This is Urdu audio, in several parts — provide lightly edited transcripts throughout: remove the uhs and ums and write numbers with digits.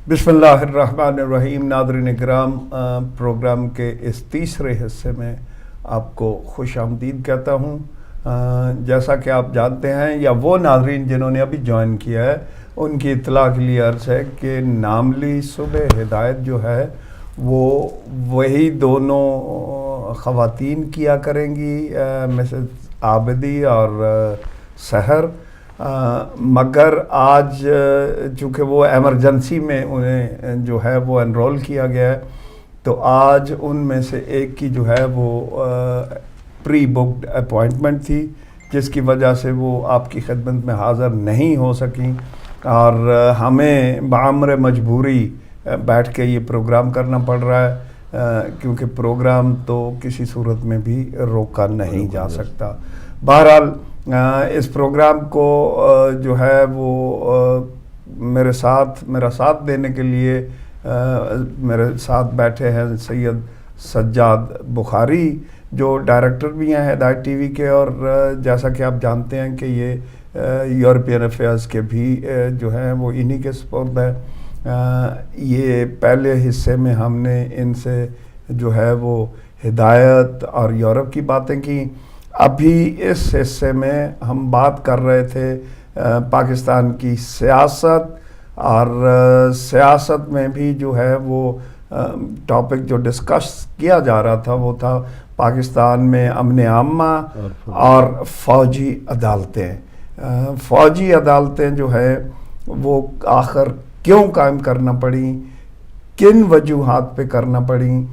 بسم اللہ الرحمن الرحیم. ناظرین اکرام، پروگرام کے اس تیسرے حصے میں آپ کو خوش آمدید کہتا ہوں. جیسا کہ آپ جانتے ہیں یا وہ ناظرین جنہوں نے ابھی جوائن کیا ہے ان کی اطلاع کے لیے عرض ہے کہ ناملی صبح ہدایت جو ہے وہ وہی دونوں خواتین کیا کریں گی، مسز عابدی اور سحر. مگر آج چونکہ وہ ایمرجنسی میں انہیں جو ہے وہ انرول کیا گیا ہے، تو آج ان میں سے ایک کی جو ہے وہ پری بکڈ اپوائنٹمنٹ تھی، جس کی وجہ سے وہ آپ کی خدمت میں حاضر نہیں ہو سکیں، اور ہمیں بعمر مجبوری بیٹھ کے یہ پروگرام کرنا پڑ رہا ہے، کیونکہ پروگرام تو کسی صورت میں بھی روکا نہیں جا سکتا. بہرحال اس پروگرام کو جو ہے وہ میرا ساتھ دینے کے لیے میرے ساتھ بیٹھے ہیں سید سجاد بخاری، جو ڈائریکٹر بھی ہیں ہدایت ٹی وی کے، اور جیسا کہ آپ جانتے ہیں کہ یہ یورپین افیئرز کے بھی جو ہیں وہ انہی کے سپرد ہے. یہ پہلے حصے میں ہم نے ان سے جو ہے وہ ہدایت اور یورپ کی باتیں کی. ابھی اس حصے میں ہم بات کر رہے تھے پاکستان کی سیاست، اور سیاست میں بھی جو ہے وہ ٹاپک جو ڈسکس کیا جا رہا تھا وہ تھا پاکستان میں امن عامہ اور فوجی عدالتیں. فوجی عدالتیں جو ہے وہ آخر کیوں قائم کرنا پڑیں، کن وجوہات پہ کرنا پڑیں،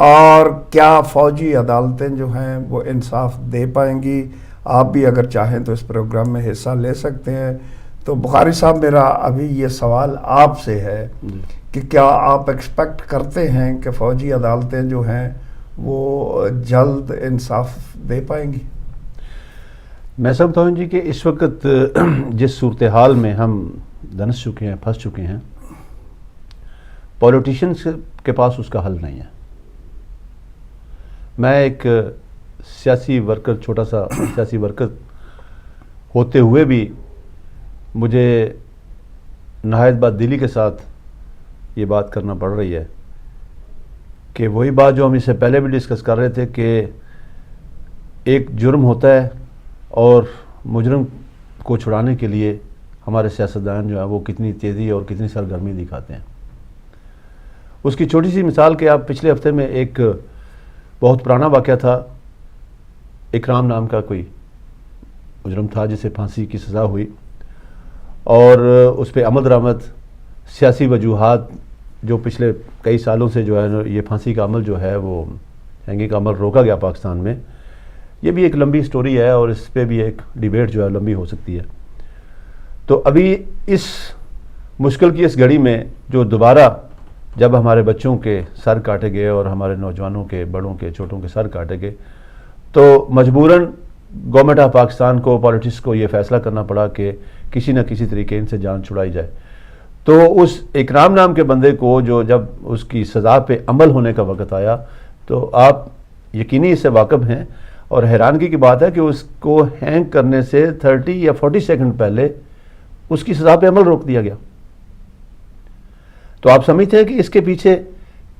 اور کیا فوجی عدالتیں جو ہیں وہ انصاف دے پائیں گی. آپ بھی اگر چاہیں تو اس پروگرام میں حصہ لے سکتے ہیں. تو بخاری صاحب، میرا ابھی یہ سوال آپ سے ہے کہ کیا آپ ایکسپیکٹ کرتے ہیں کہ فوجی عدالتیں جو ہیں وہ جلد انصاف دے پائیں گی؟ میں سمجھتا ہوں جی کہ اس وقت جس صورتحال میں ہم دھنس چکے ہیں، پھنس چکے ہیں، پولیٹیشنز کے پاس اس کا حل نہیں ہے. میں ایک سیاسی ورکر، چھوٹا سا سیاسی ورکر ہوتے ہوئے بھی مجھے نہایت بات دلی کے ساتھ یہ بات کرنا پڑ رہی ہے کہ وہی بات جو ہم اس سے پہلے بھی ڈسکس کر رہے تھے کہ ایک جرم ہوتا ہے اور مجرم کو چھڑانے کے لیے ہمارے سیاستدان جو ہیں وہ کتنی تیزی اور کتنی سرگرمی دکھاتے ہیں. اس کی چھوٹی سی مثال کہ آپ پچھلے ہفتے میں ایک بہت پرانا واقعہ تھا. اکرام نام کا کوئی مجرم تھا جسے پھانسی کی سزا ہوئی، اور اس پہ عمل درآمد سیاسی وجوہات جو پچھلے کئی سالوں سے جو ہے یہ پھانسی کا عمل جو ہے وہ ہینگنگ کا عمل روکا گیا پاکستان میں. یہ بھی ایک لمبی سٹوری ہے اور اس پہ بھی ایک ڈیبیٹ جو ہے لمبی ہو سکتی ہے. تو ابھی اس مشکل کی اس گھڑی میں جو دوبارہ جب ہمارے بچوں کے سر کاٹے گئے اور ہمارے نوجوانوں کے، بڑوں کے، چھوٹوں کے سر کاٹے گئے، تو مجبوراً گورنمنٹ آف پاکستان کو، پالیٹکس کو یہ فیصلہ کرنا پڑا کہ کسی نہ کسی طریقے ان سے جان چھڑائی جائے. تو اس اکرام نام کے بندے کو جو جب اس کی سزا پہ عمل ہونے کا وقت آیا تو آپ یقینی اس سے واقف ہیں، اور حیرانگی کی بات ہے کہ اس کو ہینگ کرنے سے 30 یا 40 سیکنڈ پہلے اس کی سزا پہ عمل روک دیا گیا. تو آپ سمجھتے ہیں کہ اس کے پیچھے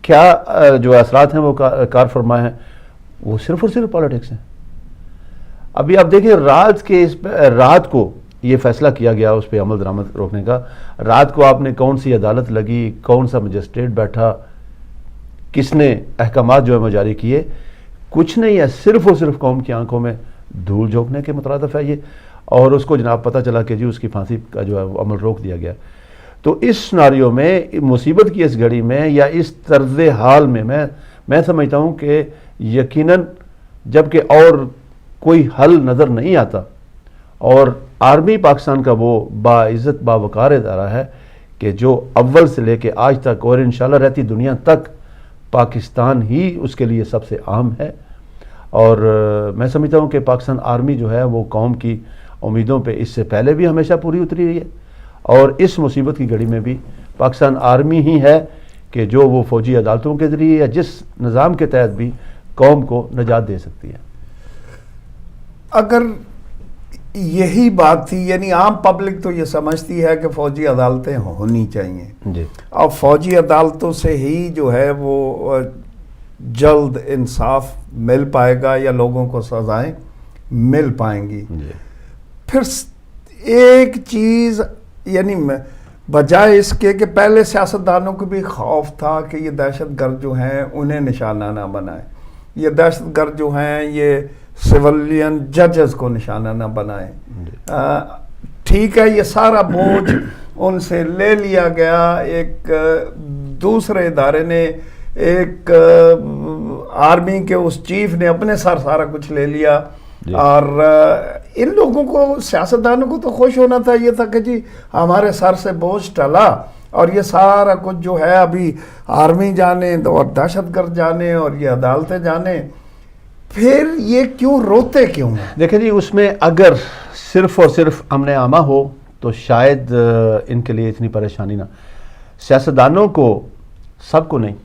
کیا جو اثرات ہیں وہ کار فرما ہیں؟ وہ صرف اور صرف پالیٹکس ہیں. ابھی آپ دیکھیں رات کو یہ فیصلہ کیا گیا اس پہ عمل درآمد روکنے کا. رات کو آپ نے کون سی عدالت لگی، کون سا مجسٹریٹ بیٹھا، کس نے احکامات جو ہے وہ جاری کیے؟ کچھ نہیں ہے، صرف اور صرف قوم کی آنکھوں میں دھول جھونکنے کے مترادف ہے یہ. اور اس کو جناب پتہ چلا کہ جی اس کی پھانسی کا جو ہے وہ عمل روک دیا گیا. تو اس سناریو میں، مصیبت کی اس گھڑی میں یا اس طرز حال میں میں سمجھتا ہوں کہ یقیناً جب کہ اور کوئی حل نظر نہیں آتا، اور آرمی پاکستان کا وہ باعزت باوقار ادارہ ہے کہ جو اول سے لے کے آج تک اور انشاءاللہ رہتی دنیا تک پاکستان ہی اس کے لیے سب سے اہم ہے. اور میں سمجھتا ہوں کہ پاکستان آرمی جو ہے وہ قوم کی امیدوں پہ اس سے پہلے بھی ہمیشہ پوری اتری رہی ہے، اور اس مصیبت کی گھڑی میں بھی پاکستان آرمی ہی ہے کہ جو وہ فوجی عدالتوں کے ذریعے یا جس نظام کے تحت بھی قوم کو نجات دے سکتی ہے. اگر یہی بات تھی، یعنی عام پبلک تو یہ سمجھتی ہے کہ فوجی عدالتیں ہونی چاہیے، جی اور فوجی عدالتوں سے ہی جو ہے وہ جلد انصاف مل پائے گا یا لوگوں کو سزائیں مل پائیں گی۔ جی پھر ایک چیز یعنی بجائے اس کے کہ پہلے سیاستدانوں کو بھی خوف تھا کہ یہ دہشت گرد جو ہیں انہیں نشانہ نہ بنائیں، یہ دہشت گرد جو ہیں یہ سیولین ججز کو نشانہ نہ بنائیں۔ ٹھیک ہے، یہ سارا بوجھ ان سے لے لیا گیا، ایک دوسرے ادارے نے، ایک آرمی کے اس چیف نے اپنے سر سارا کچھ لے لیا، اور ان لوگوں کو، سیاستدانوں کو تو خوش ہونا تھا، یہ تھا کہ جی ہمارے سر سے بوجھ ٹلا، اور یہ سارا کچھ جو ہے ابھی آرمی جانے اور دہشت گرد جانے اور یہ عدالتیں جانے۔ پھر یہ کیوں روتے کیوں ہیں؟ دیکھیں جی، اس میں اگر صرف اور صرف امن عامہ ہو تو شاید ان کے لیے اتنی پریشانی نہ، سیاستدانوں کو، سب کو نہیں،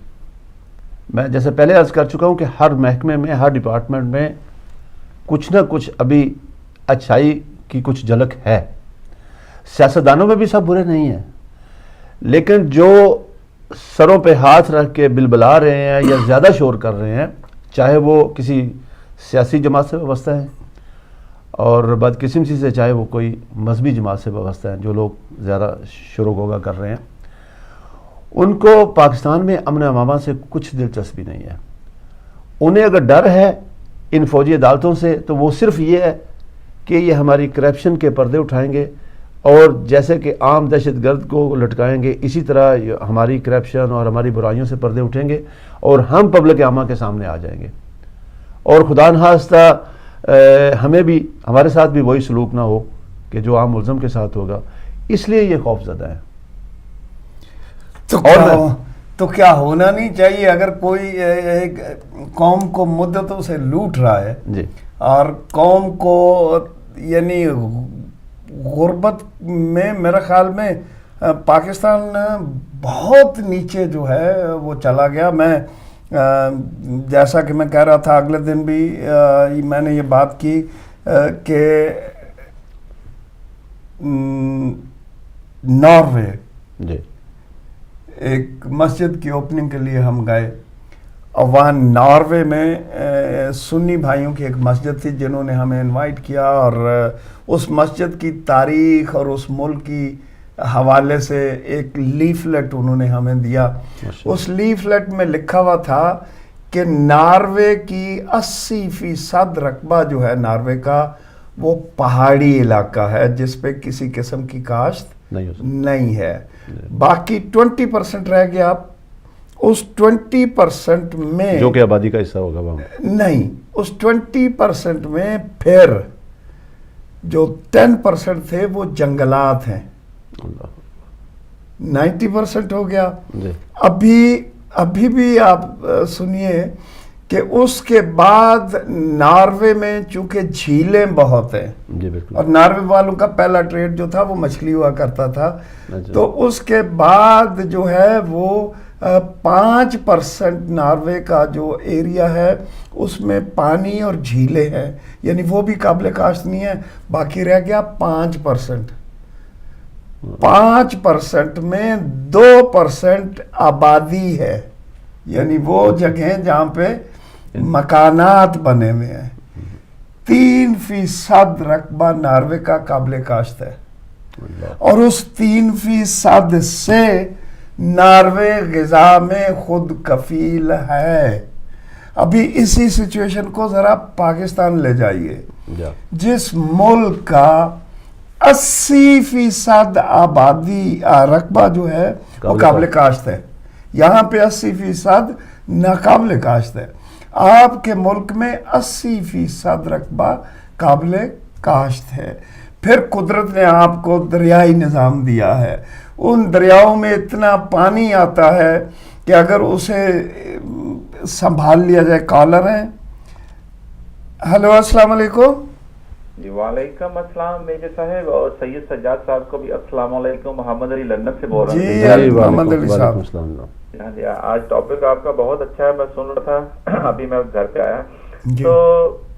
میں جیسے پہلے عرض کر چکا ہوں کہ ہر محکمے میں، ہر ڈپارٹمنٹ میں کچھ نہ کچھ ابھی اچھائی کی کچھ جھلک ہے، سیاستدانوں میں بھی سب برے نہیں ہیں، لیکن جو سروں پہ ہاتھ رکھ کے بلبلا رہے ہیں یا زیادہ شور کر رہے ہیں، چاہے وہ کسی سیاسی جماعت سے وابستہ ہیں اور بدقسمتی سے چاہے وہ کوئی مذہبی جماعت سے وابستہ ہیں، جو لوگ زیادہ شور و غوغا کر رہے ہیں، ان کو پاکستان میں امن عامہ سے کچھ دلچسپی نہیں ہے۔ انہیں اگر ڈر ہے ان فوجی عدالتوں سے تو وہ صرف یہ ہے کہ یہ ہماری کرپشن کے پردے اٹھائیں گے، اور جیسے کہ عام دہشت گرد کو لٹکائیں گے، اسی طرح ہماری کرپشن اور ہماری برائیوں سے پردے اٹھیں گے اور ہم پبلک عامہ کے سامنے آ جائیں گے، اور خدا نخواستہ ہمیں بھی، ہمارے ساتھ بھی وہی سلوک نہ ہو کہ جو عام ملزم کے ساتھ ہوگا، اس لیے یہ خوف زدہ ہے۔ تو کیا ہونا نہیں چاہیے اگر کوئی ایک قوم کو مدتوں سے لوٹ رہا ہے جی، اور قوم کو یعنی غربت میں، میرے خیال میں پاکستان بہت نیچے جو ہے وہ چلا گیا۔ میں جیسا کہ میں کہہ رہا تھا اگلے دن بھی میں نے یہ بات کی کہ ناروے جی، ایک مسجد کی اوپننگ کے لیے ہم گئے، اور وہاں ناروے میں سنی بھائیوں کی ایک مسجد تھی جنہوں نے ہمیں انوائٹ کیا، اور اس مسجد کی تاریخ اور اس ملک کی حوالے سے ایک لیفلیٹ انہوں نے ہمیں دیا۔ اس لیفلیٹ میں لکھا ہوا تھا کہ ناروے کی 80% رقبہ جو ہے ناروے کا وہ پہاڑی علاقہ ہے جس پہ کسی قسم کی کاشت نہیں ہے، باقی 20% رہ گیا۔ اس 20% میں جو کہ آبادی کا حصہ ہوگا وہاں، نہیں، اس 20% میں پھر جو 10% تھے وہ جنگلات ہیں، 90% ہو گیا۔ ابھی بھی آپ سنیے کہ اس کے بعد ناروے میں چونکہ جھیلیں بہت ہیں، اور ناروے والوں کا پہلا ٹریڈ جو تھا وہ مچھلی ہوا کرتا تھا، تو اس کے بعد جو ہے وہ 5% ناروے کا جو ایریا ہے اس میں پانی اور جھیلیں ہیں، یعنی وہ بھی قابل کاشت نہیں ہے، باقی رہ گیا 5%۔ 5% میں 2% آبادی ہے، یعنی وہ جگہیں جہاں پہ مکانات بنے ہوئے ہیں۔ 3% رقبہ ناروے کا قابل کاشت ہے، اور اس 3% سے ناروے غذا میں خود کفیل ہے۔ ابھی اسی سچویشن کو ذرا پاکستان لے جائیے، جس ملک کا 80% آبادی رقبہ جو ہے وہ قابل کاشت ہے، یہاں پہ 80% ناقابل کاشت ہے۔ آپ کے ملک میں 80% رقبہ قابل کاشت ہے۔ پھر قدرت نے آپ کو دریائی نظام دیا ہے، ان دریاؤں میں اتنا پانی آتا ہے کہ اگر اسے سنبھال لیا جائے۔ کالر ہیں، ہلو السلام علیکم۔ جی وعلیکم السلام میجر صاحب، اور سید سجاد صاحب کو بھی السلام علیکم۔ محمد علی لندن سے بول رہا ہوں۔ جی محمد علی صاحب، آج ٹاپک آپ کا بہت اچھا ہے، میں سن رہا تھا ابھی میں گھر پہ آیا تو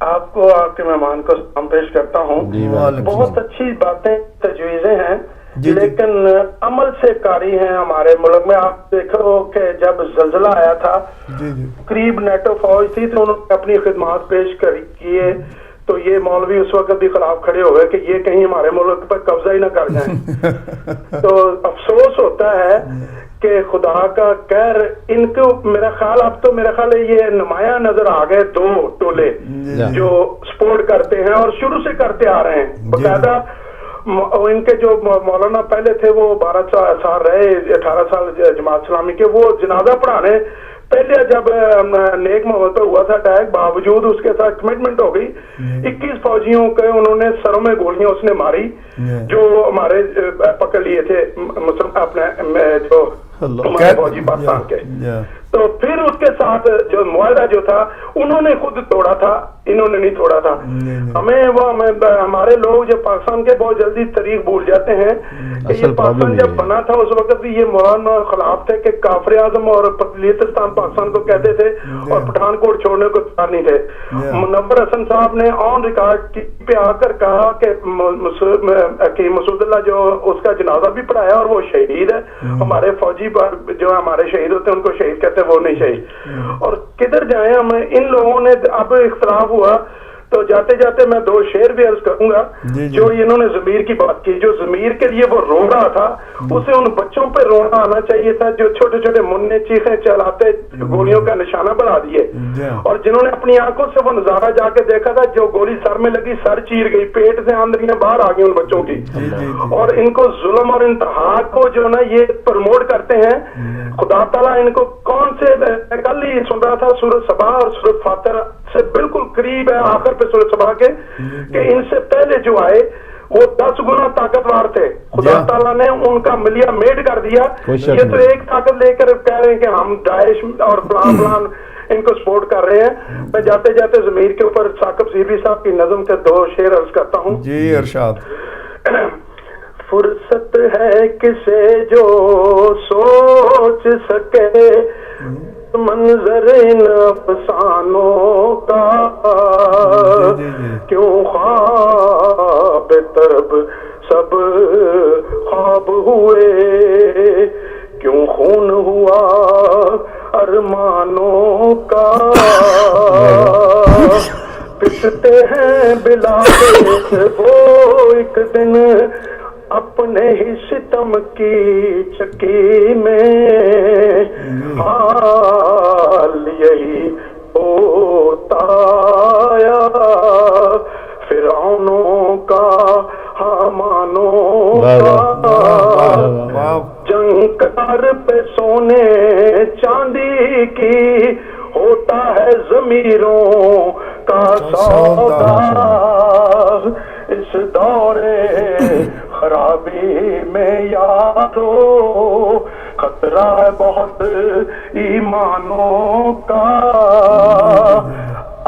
آپ کو آپ کے مہمان کو سلام پیش کرتا ہوں. جی بہت اچھی باتیں تجویزیں ہیں جی لیکن عمل سے کاری ہیں ہمارے ملک میں. آپ دیکھو کہ جب زلزلہ آیا تھا جی جی قریب نیٹو فوج تھی تو انہوں نے اپنی خدمات پیش کیے تو یہ مولوی اس وقت بھی خلاف کھڑے ہو گئے کہ یہ کہیں ہمارے ملک پر قبضہ ہی نہ کر جائیں. تو افسوس ہوتا ہے کہ خدا کا قہر ان کو میرا خیال اب تو میرا خیال ہے یہ نمایاں نظر آ گئے دو ٹولے جو سپورٹ کرتے ہیں اور شروع سے کرتے آ رہے ہیں باقاعدہ. ان کے جو مولانا پہلے تھے وہ 12 سال رہے 18 سال جماعت اسلامی کے, وہ جنازہ پڑھانے پہلے جب نیک محمد پہ ہوا تھا اٹیک باوجود اس کے ساتھ کمٹمنٹ ہو گئی 21 فوجیوں کے انہوں نے سروں میں گولیاں اس نے ماری جو ہمارے پکڑ لیے تھے اپنے جو ہمارے فوجی پاکستان کے. تو پھر اس کے ساتھ جو معاہدہ جو تھا انہوں نے خود توڑا تھا, انہوں نے نہیں توڑا تھا. ہمارے لوگ جو پاکستان کے بہت جلدی تاریخ بھول جاتے ہیں کہ یہ پاکستان جب بنا تھا اس وقت بھی یہ مولانا خلاف تھے کہ کافر اعظم اور بلوچستان پاکستان کو کہتے تھے اور پٹھان کوٹ چھوڑنے کو تیار نہیں تھے. منور حسن صاحب نے آن ریکارڈ پہ آ کر کہا کہ مسعود اللہ جو اس کا جنازہ بھی پڑھایا اور وہ شہید ہے. ہمارے فوجی جو ہمارے شہید ہوتے ہیں ان کو شہید کہتے ہیں, وہ نہیں شہید. اور کدھر جائیں ہم, ان لوگوں نے اب اختلاف ہوا تو جاتے جاتے میں 2 شعر بھی عرض کروں گا جو انہوں نے ضمیر کی بات کی. جو ضمیر کے لیے وہ رو رہا تھا اسے ان بچوں پہ رونا آنا چاہیے تھا جو چھوٹے چھوٹے منع چیخیں چلاتے گولیوں کا نشانہ بنا دیے اور جنہوں نے اپنی آنکھوں سے وہ نظارہ جا کے دیکھا تھا. جو گولی سر میں لگی سر چیر گئی, پیٹ سے آندریاں باہر آ گئی ان بچوں کی. اور ان کو ظلم اور انتہا کو جو نا یہ پروموٹ کرتے ہیں. خدا تعالیٰ ان کو کون سے, کل ہی سن رہا تھا سورۃ سبا اور سورۃ فاتر سے بالکل قریب ہے آخر پہ سورۃ سبا کے کہ ان سے پہلے جو آئے وہ 10 گنا طاقتور تھے. خدا تعالیٰ نے ان کا ملیا میڈ کر دیا. یہ تو ایک طاقت لے کر کہہ رہے ہیں کہ ہم داعش اور فلان فلان ان کو سپورٹ کر رہے ہیں. میں جاتے جاتے ضمیر کے اوپر ثاقب سیبی صاحب کی نظم کے 2 شعر عرض کرتا ہوں. جی ارشاد. فرصت ہے کسے جو سوچ سکے منظر ان افسانوں کا, کیوں خواب طرب سب خواب ہوئے, کیوں خون ہوا ارمانوں کا. پستے ہیں بلا وہ ایک دن اپنے ہی ستم کی چکی میں, حال یہی ہوتا آیا فرعونوں کا حامانوں کا. جنکار پہ سونے چاندی کی ہوتا ہے ضمیروں کا سودا. اس دورے خرابی میں یادو خطرہ ہے بہت ایمانوں کا.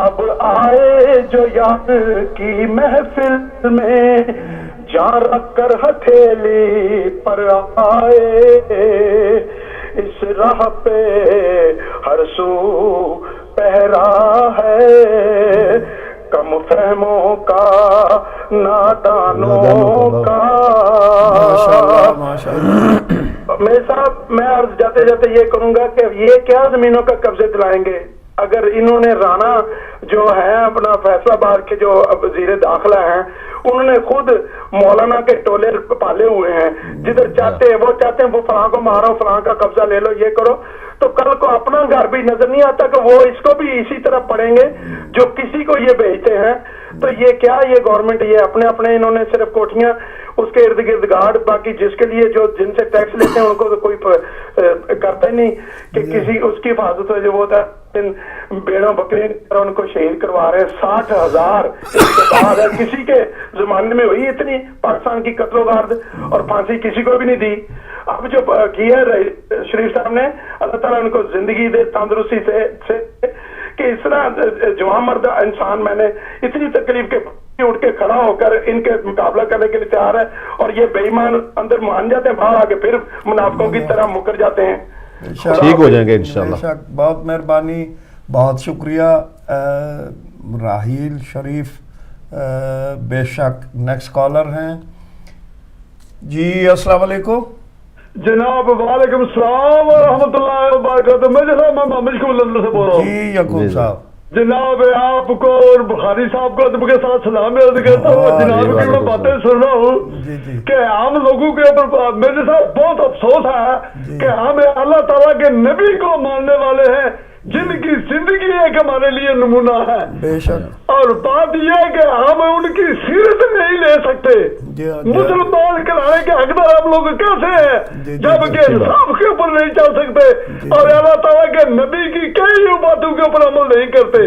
اب آئے جو یاد کی محفل میں جان رکھ کر ہتھیلی پر آئے. اس راہ پہ ہر سو پہرا ہے کم فہموں کا نادانوں کا. میں صاحب میں عرض جاتے جاتے یہ کروں گا کہ یہ کیا زمینوں کا قبضے دلائیں گے اگر انہوں نے رانا جو ہے اپنا فیصلہ آباد کے جو وزیر داخلہ ہیں انہوں نے خود مولانا کے ٹولے پالے ہوئے ہیں. جدھر چاہتے ہیں وہ چاہتے ہیں وہ فلاں کو مارو فلاں کا قبضہ لے لو یہ کرو. تو کل کو اپنا گھر بھی نظر نہیں آتا کہ وہ اس کو بھی اسی طرح پڑیں گے جو کسی کو یہ بھیجتے ہیں. تو یہ کیا یہ گورنمنٹ یہ اپنے اپنے انہوں نے صرف کوٹھیاں اس کے ارد گرد گارڈ باقی جس کے لیے جو جن سے ٹیکس لیتے ہیں ان کو تو کوئی کرتا ہی نہیں کہ کسی اس کی حفاظت ہو. جو وہ ہوتا ہے بیڑوں بکری ان کو شہید کروا رہے ہیں 60,000 ہے. کسی کے زمانے میں ہوئی اتنی پاکستان کی قتل و غارت اور پھانسی کسی کو بھی نہیں دی. اب جو کیا ہے شریف صاحب نے اللہ تعالیٰ ان کو زندگی دے تندرستی سے کہ اس طرح جوان مرد انسان میں نے اتنی تکلیف کے اٹھ کے کھڑا ہو کر ان کے مقابلہ کرنے کے لیے تیار ہے اور یہ بے ایمان اندر مان جاتے ہیں باہر آ کے پھر منافقوں کی طرح مکر جاتے ہیں. ٹھیک ہو جائیں گے انشاءاللہ. بہت مہربانی, بہت شکریہ راحیل شریف بے شک نیکسٹ کالر ہیں. جی السلام علیکم. جناب وعلیکم السلام ورحمۃ اللہ وبرکاتہ. میں جناب محمد شکور لندن سے بول رہا ہوں. جی یعقوب صاحب. جناب آپ کو اور بخاری صاحب کو ادب کے ساتھ سلام عرض کرتا ہوں. جناب کی میں باتیں سن رہا ہوں کہ عام لوگوں کے اوپر میرے ساتھ بہت افسوس ہے کہ ہم اللہ تعالیٰ کے نبی کو ماننے والے ہیں جن کی زندگی ایک ہمارے لیے نمونہ ہے. بے شک. اور بات یہ ہے کہ ہم ان کی سیرت نہیں لے سکتے. مسلمان کرانے کے حقدار ہم لوگ کیسے ہیں جبکہ انصاف کے اوپر نہیں چل سکتے اور اللہ تعالیٰ کے نبی کی کئی باتوں کے اوپر عمل نہیں کرتے.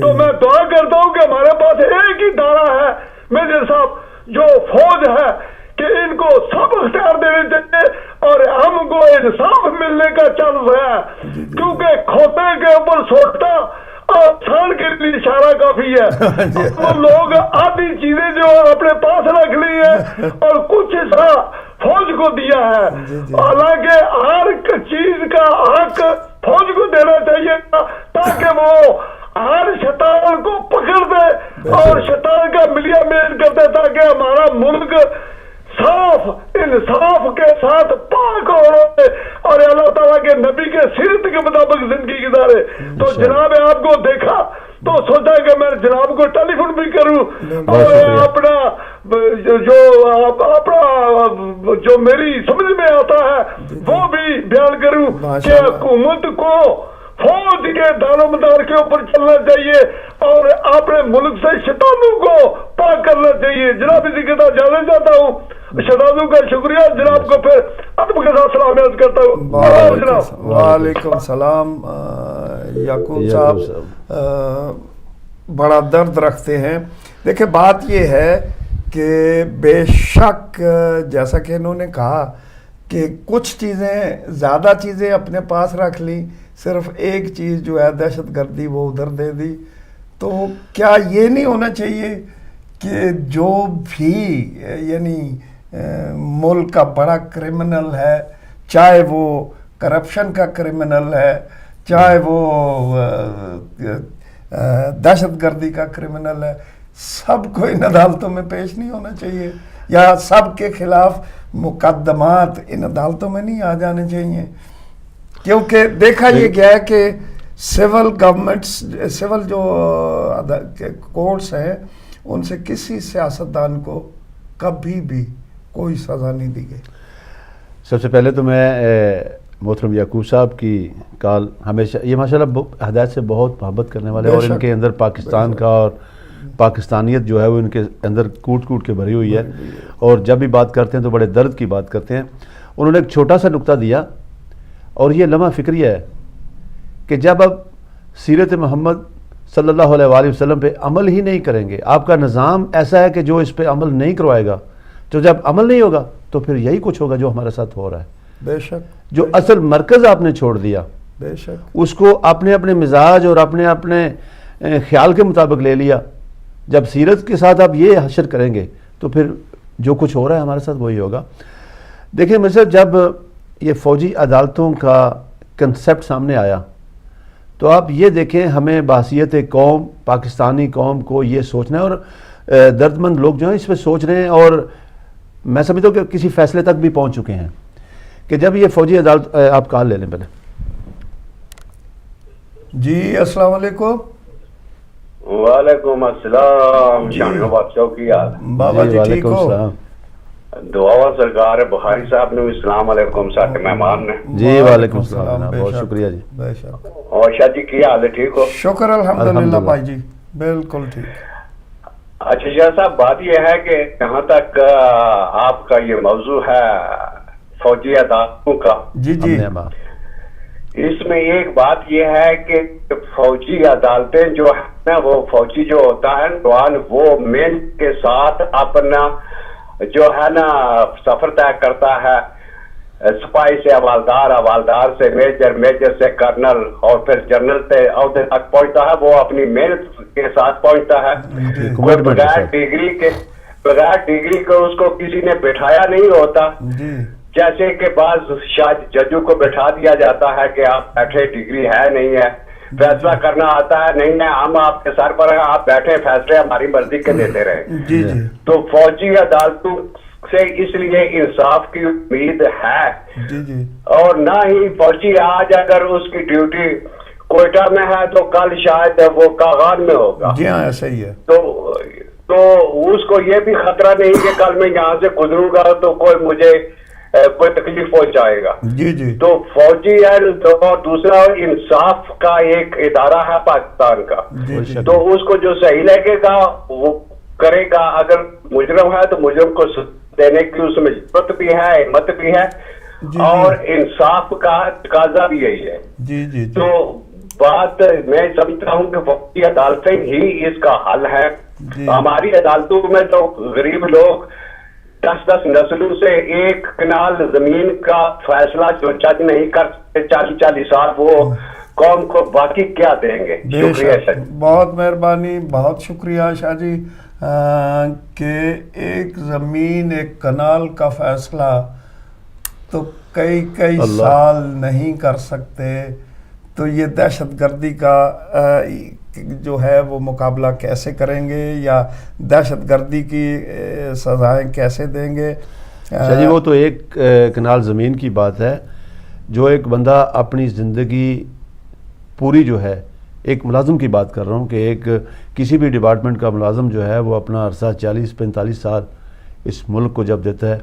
تو میں دعا کرتا ہوں کہ ہمارے پاس ایک ہی دھارا ہے میجر صاحب, جو فوج ہے کہ ان کو سب اختیار دینے چاہیے اور ہم کو انصاف ملنے کا چل رہا ہے کیونکہ کھوتے کے اوپر سوٹا اور چھان کے لیے اشارہ کافی ہے. وہ لوگ آدھی چیزیں جو اپنے پاس رکھ لی ہیں اور کچھ حصہ فوج کو دیا ہے. حالانکہ ہر چیز کا حق فوج کو دینا چاہیے تاکہ وہ ہر شیطان کو پکڑ دے اور شیطان کا ملیا میل کر دے تاکہ ہمارا ملک صاف انصاف کے ساتھ پاک ہو رہے اور اللہ تعالیٰ کے نبی کے سیرت کے مطابق زندگی گزارے. تو جناب آپ کو دیکھا تو سوچا کہ میں جناب کو ٹیلی فون بھی کروں اور اپنا جو میری سمجھ میں آتا ہے وہ بھی بیان کروں کہ حکومت کو فوج کے دار و مدار کے اوپر چلنا چاہیے اور اپنے ملک سے شیطانوں کو پاک کرنا چاہیے. جناب اسی کے ساتھ جانا چاہتا ہوں. شیطانوں کا شکریہ. جناب کو پھر ادب کے ساتھ سلام عرض کرتا ہوں. وعلیکم السلام. یعقوب صاحب بڑا درد رکھتے ہیں. دیکھیں بات یہ ہے کہ بے شک جیسا کہ انہوں نے کہا کہ کچھ چیزیں زیادہ چیزیں اپنے پاس رکھ لی, صرف ایک چیز جو ہے دہشت گردی وہ ادھر دے دی. تو کیا یہ نہیں ہونا چاہیے کہ جو بھی یعنی ملک کا بڑا کرمنل ہے, چاہے وہ کرپشن کا کرمنل ہے, چاہے وہ دہشت گردی کا کرمنل ہے, سب کو ان عدالتوں میں پیش نہیں ہونا چاہیے یا سب کے خلاف مقدمات ان عدالتوں میں نہیں آ جانے چاہیے؟ کیونکہ دیکھا یہ گیا ہے کہ سول گورنمنٹس, سول جو کورٹس ہیں ان سے کسی سیاستدان کو کبھی بھی کوئی سزا نہیں دی گئی. سب سے پہلے تو میں محترم یعقوب صاحب کی کال ہمیشہ یہ ماشاءاللہ ہدایت سے بہت محبت کرنے والے اور ان کے اندر پاکستان کا اور پاکستانیت جو ہے وہ ان کے اندر کوٹ کوٹ کے بھری ہوئی ہے اور جب بھی بات کرتے ہیں تو بڑے درد کی بات کرتے ہیں. انہوں نے ایک چھوٹا سا نقطہ دیا اور یہ لمحہ فکریہ ہے کہ جب اب سیرت محمد صلی اللہ علیہ وآلہ وسلم پہ عمل ہی نہیں کریں گے, آپ کا نظام ایسا ہے کہ جو اس پہ عمل نہیں کروائے گا, تو جب عمل نہیں ہوگا تو پھر یہی کچھ ہوگا جو ہمارے ساتھ ہو رہا ہے. بے شک. جو اصل مرکز آپ نے چھوڑ دیا, بے شک, اس کو اپنے اپنے مزاج اور اپنے اپنے خیال کے مطابق لے لیا. جب سیرت کے ساتھ آپ یہ حشر کریں گے تو پھر جو کچھ ہو رہا ہے ہمارے ساتھ وہی ہوگا. دیکھیں مثلا جب یہ فوجی عدالتوں کا کنسیپٹ سامنے آیا تو آپ یہ دیکھیں ہمیں بحیثیت قوم, پاکستانی قوم کو یہ سوچنا ہے اور درد مند لوگ جو ہیں اس پہ سوچ رہے ہیں اور میں سمجھتا ہوں کہ کسی فیصلے تک بھی پہنچ چکے ہیں کہ جب یہ فوجی عدالت, آپ کال لے لیں پہلے. جی السلام علیکم. وعلیکم السلام. شاہ بادشاہ کی حال بابا جی ٹھیک ہو؟ دعا سرکار بخاری صاحب نے السلام علیکم سارے مہمان نے. جی وعلیکم السلام, بہت شکریہ جی. اور شاہ جی کی حال ہے, ٹھیک ہو؟ شکر الحمدللہ بھائی جی, بالکل ٹھیک. اچھا شاہ صاحب بات یہ ہے کہ جہاں تک آپ کا یہ موضوع ہے فوجی عدالتوں کا, جی جی, اس میں ایک بات یہ ہے کہ فوجی عدالتیں جو ہے نا, وہ فوجی جو ہوتا ہے وہ مین کے ساتھ اپنا جو ہے نا سفر طے کرتا ہے, سپاہی سے حوالدار, حوالدار سے میجر, میجر سے کرنل اور پھر جنرل سے عہدے تک پہنچتا ہے. وہ اپنی محنت کے ساتھ پہنچتا ہے. بغیر ڈگری کو اس کو کسی نے بٹھایا نہیں ہوتا, جیسے کہ بعض شاید ججوں کو بٹھا دیا جاتا ہے کہ آپ بیٹھے, ڈگری ہے نہیں ہے. فیصلہ کرنا آتا ہے، نہیں ہم آپ کے سر پر ہیں، آپ بیٹھے فیصلے ہماری مرضی کے دیتے رہے. جی جی تو فوجی عدالتوں سے اس لیے انصاف کی امید ہے. جی جی اور نہ ہی فوجی آج اگر اس کی ڈیوٹی کوئٹہ میں ہے تو کل شاید وہ کاغان میں ہوگا. جی ہاں ایسا ہی ہے. تو اس کو یہ بھی خطرہ نہیں کہ کل میں یہاں سے گزروں گا تو کوئی مجھے کوئی تکلیف پہنچائے گا. جی جی تو فوجی ہے اور دوسرا انصاف کا ایک ادارہ ہے پاکستان کا. جی جی تو اس کو جو صحیح لگے گا وہ کرے گا. اگر مجرم ہے تو مجرم کو دینے کی اس میں ضرورت بھی ہے، ہمت بھی ہے، اور انصاف کا تقاضا بھی یہی ہے. جی جی تو بات میں سمجھتا ہوں کہ فوجی عدالتیں ہی اس کا حل ہے. ہماری عدالتوں میں تو غریب لوگ 10 نسلوں سے 1 کنال زمین کا فیصلہ جو جج نہیں کر سکتے 40 سال، وہ قوم کو باقی کیا دیں گے. شکریہ شاہ جی. بہت مہربانی، بہت شکریہ شاہ جی کہ 1 زمین 1 کنال کا فیصلہ تو کئی سال نہیں کر سکتے. تو یہ دہشت گردی کا جو ہے وہ مقابلہ کیسے کریں گے، یا دہشت گردی کی سزائیں کیسے دیں گے؟ شاہ جی وہ تو 1 کنال زمین کی بات ہے. جو ایک بندہ اپنی زندگی پوری جو ہے، ایک ملازم کی بات کر رہا ہوں کہ ایک کسی بھی ڈپارٹمنٹ کا ملازم جو ہے وہ اپنا عرصہ 40-45 سال اس ملک کو جب دیتا ہے،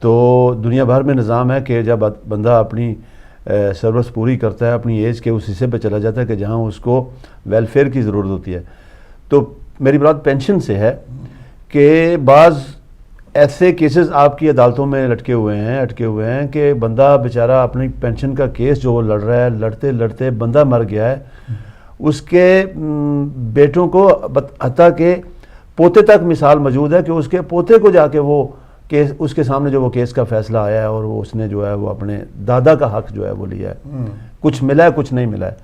تو دنیا بھر میں نظام ہے کہ جب بندہ اپنی سروس پوری کرتا ہے، اپنی ایج کے اس حصے پہ چلا جاتا ہے کہ جہاں اس کو ویلفیئر کی ضرورت ہوتی ہے. تو میری بات پینشن سے ہے کہ بعض ایسے کیسز آپ کی عدالتوں میں اٹکے ہوئے ہیں کہ بندہ بیچارہ اپنی پینشن کا کیس جو وہ لڑ رہا ہے، لڑتے لڑتے بندہ مر گیا ہے، اس کے بیٹوں کو حتیٰ کہ پوتے تک مثال موجود ہے کہ اس کے پوتے کو جا کے وہ کیس، اس کے سامنے جو وہ کیس کا فیصلہ آیا ہے اور وہ اس نے جو ہے وہ اپنے دادا کا حق جو ہے وہ لیا ہے، کچھ ملا ہے کچھ نہیں ملا ہے.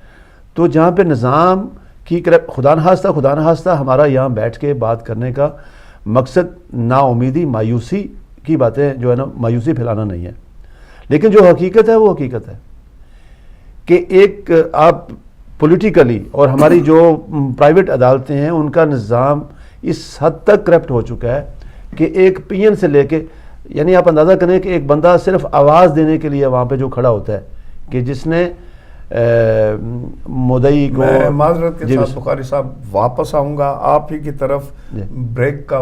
تو جہاں پہ نظام کی خدا نخواستہ ہمارا یہاں بیٹھ کے بات کرنے کا مقصد نا امیدی، مایوسی کی باتیں جو ہے نا، مایوسی پھیلانا نہیں ہے. لیکن جو حقیقت ہے وہ حقیقت ہے کہ ایک آپ پولیٹیکلی اور ہماری جو پرائیویٹ عدالتیں ہیں ان کا نظام اس حد تک کرپٹ ہو چکا ہے کہ ایک پی این سے لے کے، یعنی آپ اندازہ کریں کہ ایک بندہ صرف آواز دینے کے لیے وہاں پہ جو کھڑا ہوتا ہے کہ جس نے مدعی کو. میں معذرت کے ساتھ بخاری صاحب واپس آؤں گا آپ ہی کی طرف. بریک کا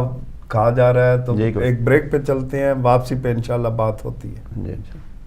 کہا جا رہا ہے تو ایک بریک پہ چلتے ہیں، واپسی پہ انشاءاللہ بات ہوتی ہے.